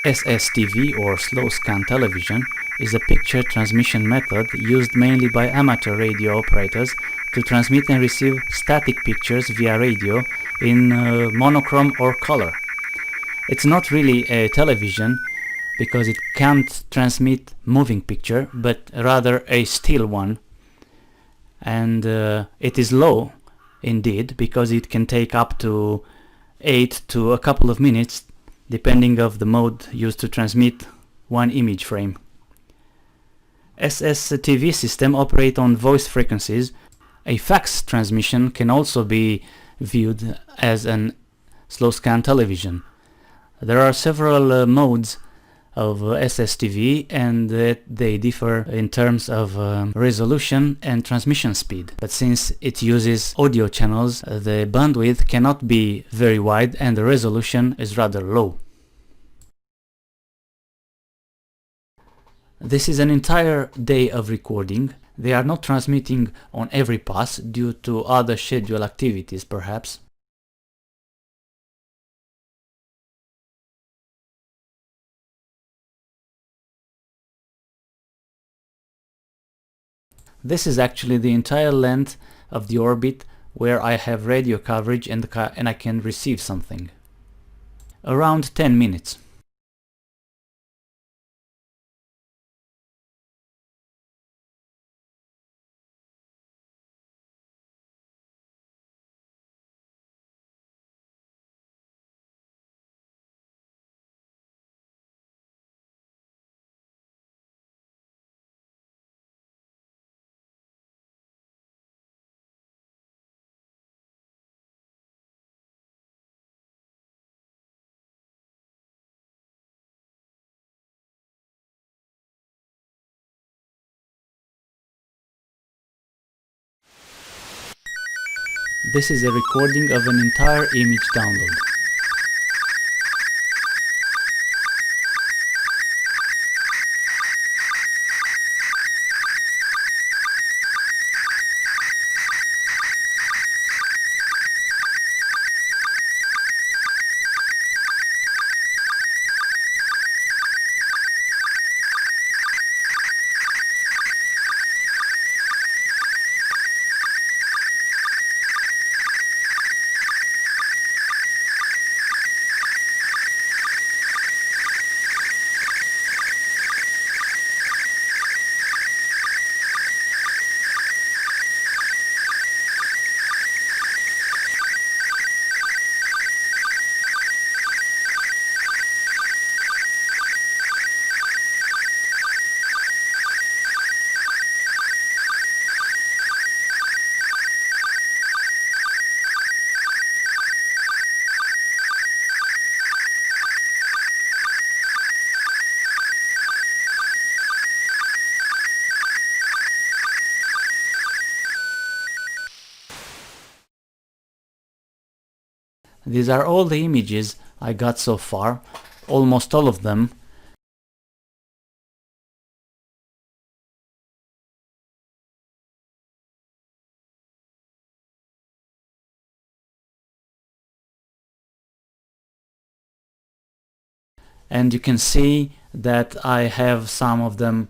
SSTV or slow scan television is a picture transmission method used mainly by amateur radio operators to transmit and receive static pictures via radio in monochrome or color. It's not really a television because it can't transmit moving picture, but rather a still one. And it is low indeed because it can take up to 8 to a couple of minutes depending of the mode used to transmit one image frame. SSTV system operate on voice frequencies. A fax transmission can also be viewed as an slow scan television. There are several modes of SSTV and they differ in terms of resolution and transmission speed. But since it uses audio channels, the bandwidth cannot be very wide and the resolution is rather low. This is an entire day of recording. They are not transmitting on every pass due to other scheduled activities perhaps. This is actually the entire length of the orbit where I have radio coverage and I can receive something. Around 10 minutes. This is a recording of an entire image download. These are all the images I got so far, almost all of them. And you can see that I have some of them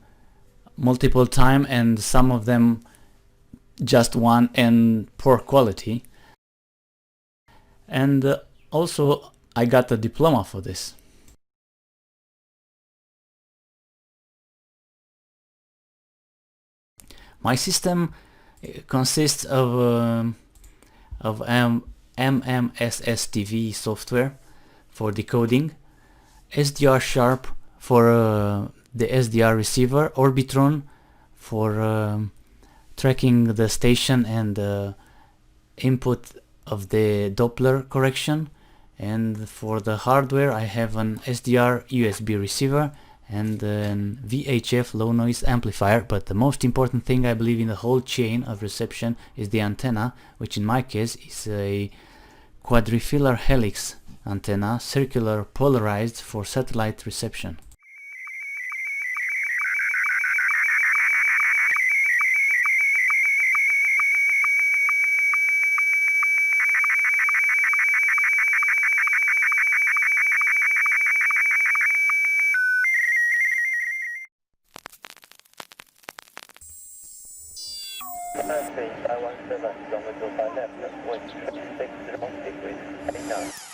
multiple time and some of them just one and poor quality. And also I got a diploma for this. My system consists of MMSSTV software for decoding, SDR Sharp for the SDR receiver, Orbitron for tracking the station and input of the Doppler correction, and for the hardware I have an SDR USB receiver and an VHF low noise amplifier. But the most important thing I believe in the whole chain of reception is the antenna, which in my case is a quadrifilar helix antenna, circular polarized for satellite reception. Taipei 517, kilometer by left, wind 60 degrees, 89.